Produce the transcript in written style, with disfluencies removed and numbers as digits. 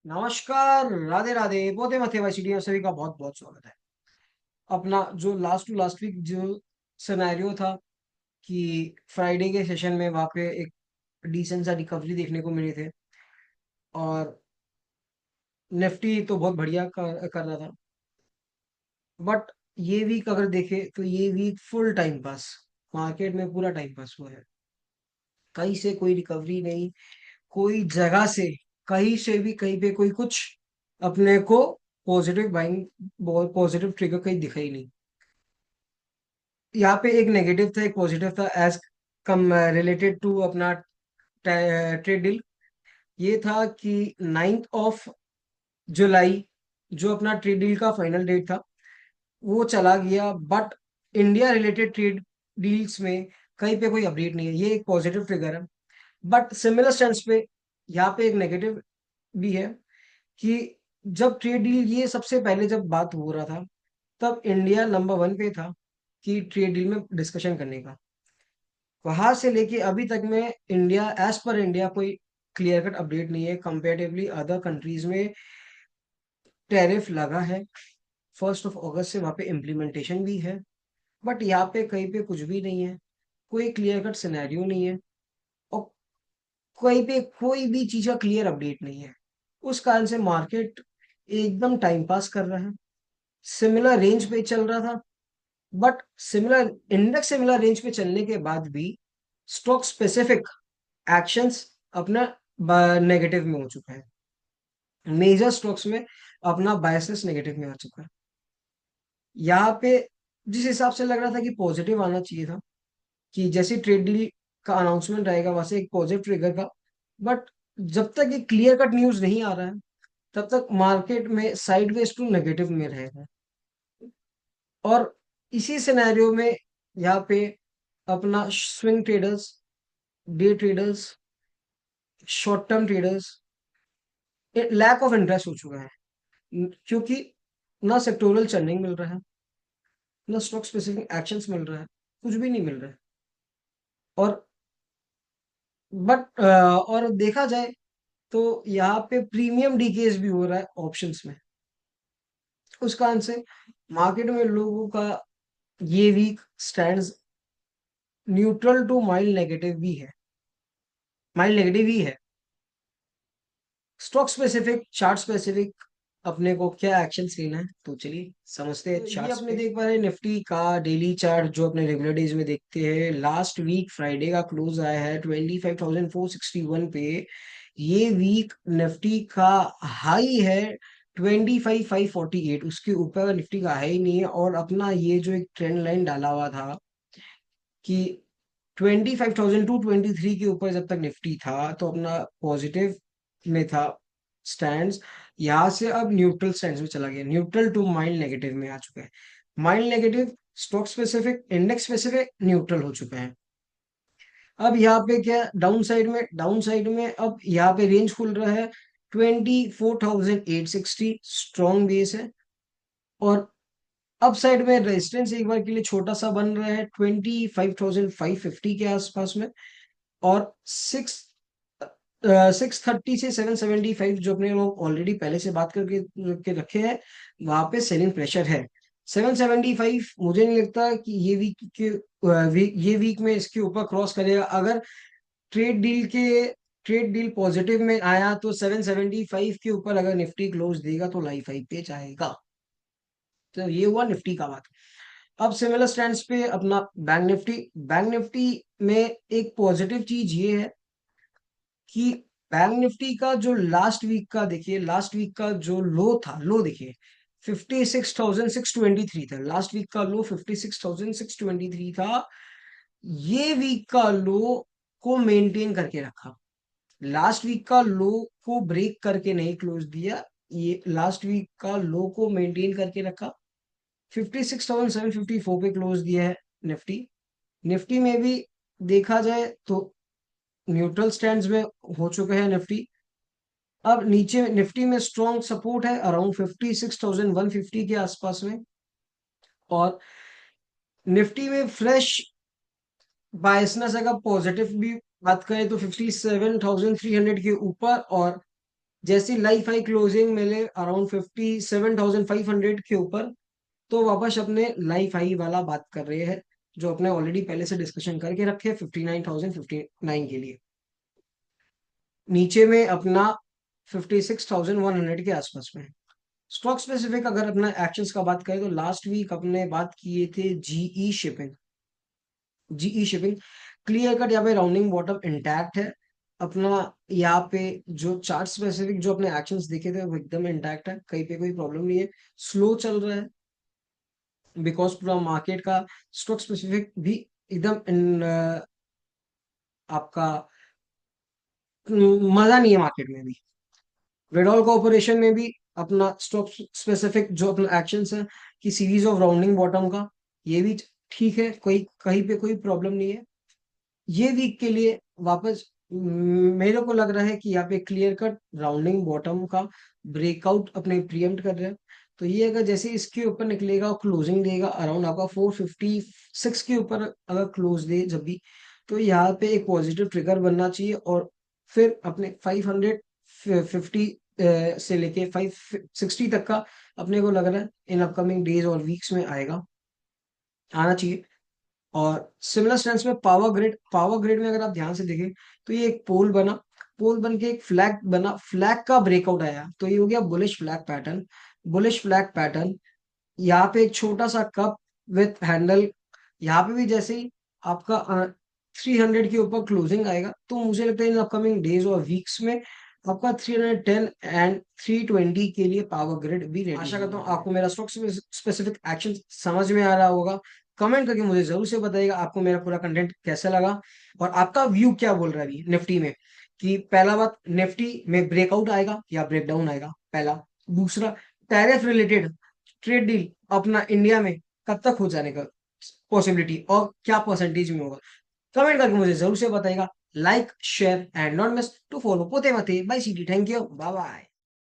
नमस्कार, राधे राधे, पोते मथे वाई सभी का बहुत बहुत स्वागत है। अपना जो लास्ट टू लास्ट वीक जो सिनेरियो था कि फ्राइडे के सेशन में वहां पे एक डिसेंट सा रिकवरी देखने को मिले थे और निफ्टी तो बहुत बढ़िया कर रहा था। बट ये वीक अगर देखे तो ये week full time pass, market में पूरा टाइम पास हुआ है। कहीं से कोई रिकवरी नहीं, कोई जगह से, कहीं से भी कहीं पे कोई कुछ अपने को पॉजिटिव बाइंग, पॉजिटिव ट्रिगर कहीं दिखा ही नहीं। यहाँ पे एक नेगेटिव था, एक पॉजिटिव था, एज कम रिलेटेड टू अपना ट्रेड डील। ये था कि 9 जुलाई जो अपना ट्रेड डील का फाइनल डेट था वो चला गया। But India related trade deals में कहीं पे कोई अपडेट नहीं है, ये एक पॉजिटिव ट्रिगर है। बट सिमिलर स्टैंड पे यहाँ पे एक नेगेटिव भी है कि जब ट्रेड डील, ये सबसे पहले जब बात हो रहा था तब इंडिया नंबर 1 पे था कि ट्रेड डील में डिस्कशन करने का। वहां से लेके अभी तक में इंडिया, एज पर इंडिया, कोई क्लियर कट अपडेट नहीं है। कंपेरेटिवली अदर कंट्रीज में टैरिफ लगा है, 1 अगस्त से वहां पे इम्प्लीमेंटेशन भी है। बट यहाँ पे कहीं पे कुछ भी नहीं है, कोई क्लियर कट सिनेरियो नहीं है और कहीं पे कोई भी चीज का क्लियर अपडेट नहीं है। उस कारण से मार्केट एकदम टाइम पास कर रहा है। सिमिलर रेंज पे चल रहा था, but similar index similar range पे चलने के बाद भी स्टॉक स्पेसिफिक एक्शंस अपना नेगेटिव में हो चुका है। मेजर स्टॉक्स में अपना बायसेस नेगेटिव में आ चुका है। यहाँ पे जिस हिसाब से लग रहा था कि पॉजिटिव आना चाहिए था, कि जैसे ट्रेड डील का अनाउंसमेंट आएगा वैसे एक पॉजिटिव ट्रिगर का, बट जब तक ये क्लियर कट न्यूज नहीं आ रहा है तब तक मार्केट में साइडवेज टू नेगेटिव में रहेगा। और इसी सिनेरियो में यहाँ पे अपना swing traders, day traders, short term traders lack of interest हो चुका है। क्योंकि ना सेक्टोरल चर्निंग मिल रहा है, ना स्टॉक स्पेसिफिक एक्शंस मिल रहा है, कुछ भी नहीं मिल रहा है। और और देखा जाए तो यहाँ पे प्रीमियम डीकेस भी हो रहा है ऑप्शंस में। उस कारण से मार्केट में लोगों का ये week stands neutral to mild negative भी है, माइल्ड नेगेटिव ही है। स्टॉक स्पेसिफिक, चार्ट स्पेसिफिक अपने को क्या एक्शन लेना है तो चलिए समझते हैं। तो ये चार्ट्स अपने पे देख पा रहे हैं निफ्टी का डेली चार्ट जो अपने रेगुलर डेज में देखते हैं। लास्ट वीक फ्राइडे का क्लोज आया है 25,461 पे। ये वीक निफ्टी का हाई है 25,548, उसके ऊपर निफ्टी का हाई नहीं है। और अपना ये जो एक ट्रेंड लाइन डाला हुआ था कि 25,223 के ऊपर जब तक निफ्टी था तो अपना पॉजिटिव में था स्टैंड्स। यहाँ से अब न्यूट्रल स्टैंड्स में चला गया, न्यूट्रल टू माइल्ड नेगेटिव में आ चुका है। Mild negative, stock specific, index specific, neutral हो चुका है। अब यहाँ पे क्या, डाउन साइड में अब यहाँ पे रेंज खुल रहा है 24,860, स्ट्रॉन्ग बेस है। और अप साइड में रेजिस्टेंस एक बार के लिए छोटा सा बन रहा है 25,550 के आसपास में। और 630 से 775 जो अपने लोग ऑलरेडी पहले से बात करके के रखे हैं, वहां पे सेलिंग प्रेशर है। 775 मुझे नहीं लगता कि ये वीक में इसके ऊपर क्रॉस करेगा। अगर ट्रेड डील के ट्रेड डील पॉजिटिव में आया तो 775 के ऊपर अगर निफ्टी क्लोज देगा तो लाइफ हाई पे जाएगा। तो ये हुआ निफ्टी का बात। अब सिमिलर स्टैंड्स पे अपना बैंक निफ्टी में एक पॉजिटिव चीज ये है कि बैंक निफ्टी का जो लास्ट वीक का देखिए, लास्ट वीक का जो लो था, लो देखिए 56,623 था। लास्ट वीक का लो 56,623 था। ये वीक का लो को मेंटेन करके रखा, लास्ट वीक का लो को ब्रेक करके नहीं क्लोज दिया, ये लास्ट वीक का लो को मेंटेन करके रखा। 56,754 पे क्लोज दिया है निफ्टी। निफ्टी में भी देखा जाए तो न्यूट्रल स्टैंड्स में हो चुका है निफ्टी। अब नीचे निफ्टी में स्ट्रॉन्ग सपोर्ट है अराउंड 56,150 के आसपास में। और निफ्टी में फ्रेश बायसनेस अगर पॉजिटिव भी बात करें तो 57,300 के ऊपर। और जैसी लाइफ हाई क्लोजिंग मिले अराउंड 57,500 के ऊपर, तो वापस अपने लाइफ हाई वाला बात कर रहे हैं, जो अपने ऑलरेडी पहले से डिस्कशन करके रखे 59,059 के लिए। नीचे में अपना 56,100 के आसपास में। स्टॉक स्पेसिफिक अगर अपना एक्शंस का बात करें तो लास्ट वीक अपने बात किए थे GE shipping. GE shipping clear cut यहाँ पे राउंडिंग बॉटम इंटैक्ट है अपना। यहाँ पे जो चार्ट स्पेसिफिक जो अपने एक्शंस दिखे थे वो एकदम इंटैक्ट है, कहीं पे कोई प्रॉब्लम नहीं है। स्लो चल रहा है बिकॉज पूरा मार्केट का स्टॉक स्पेसिफिक भी एकदम आपका मजा नहीं है मार्केट में भी। रेडॉल कॉर्पोरेशन में भी अपना स्टॉक स्पेसिफिक जो अपना एक्शंस है कि सीरीज ऑफ राउंडिंग बॉटम का, ये भी ठीक है, कोई कहीं पे कोई प्रॉब्लम नहीं है। ये वीक के लिए वापस मेरे को लग रहा है कि यहाँ पे क्लियर कट राउंडिंग बॉटम का ब्रेकआउट अपने प्रीएम्प्ट कर रहे हैं। तो ये अगर जैसे इसके ऊपर निकलेगा और क्लोजिंग देगा अराउंड आपका 456 के ऊपर अगर क्लोज दे जब भी, तो यहाँ पे एक पॉजिटिव ट्रिगर बनना चाहिए और फिर अपने 550 से लेके 560 तक का अपने को लग रहा है इन अपकमिंग डेज और वीक्स में आएगा, आना चाहिए। और सिमिलर स्टैंस में पावर ग्रिड में अगर आप ध्यान से देखें तो ये एक पोल बना, पोल बन के एक फ्लैग बना, फ्लैग का ब्रेकआउट आया, तो ये हो गया bullish flag pattern. Bullish flag pattern, यहाँ पे एक छोटा सा कप विथ हैंडल, यहाँ पे भी जैसे ही आपका 300 के ऊपर क्लोजिंग आएगा तो मुझे लगता है इन अपकमिंग डेज और वीक्स में आपका 310 एंड 320 के लिए पावर ग्रिड भी रेडी। आशा करता हूँ आपको मेरा स्टॉक स्पेसिफिक एक्शन समझ में आ रहा होगा। कमेंट करके मुझे जरूर से बताइएगा आपको मेरा पूरा कंटेंट कैसा लगा और आपका व्यू क्या बोल रहा है अभी निफ्टी में, कि पहला बात निफ्टी में ब्रेकआउट आएगा या ब्रेकडाउन आएगा पहला। दूसरा, टैरिफ रिलेटेड ट्रेड डील अपना इंडिया में कब तक हो जाने का पॉसिबिलिटी और क्या परसेंटेज में होगा, कमेंट करके मुझे जरूर से बताइएगा। Like share and not miss to follow पोते मते बाय सीटी। Thank you, bye bye.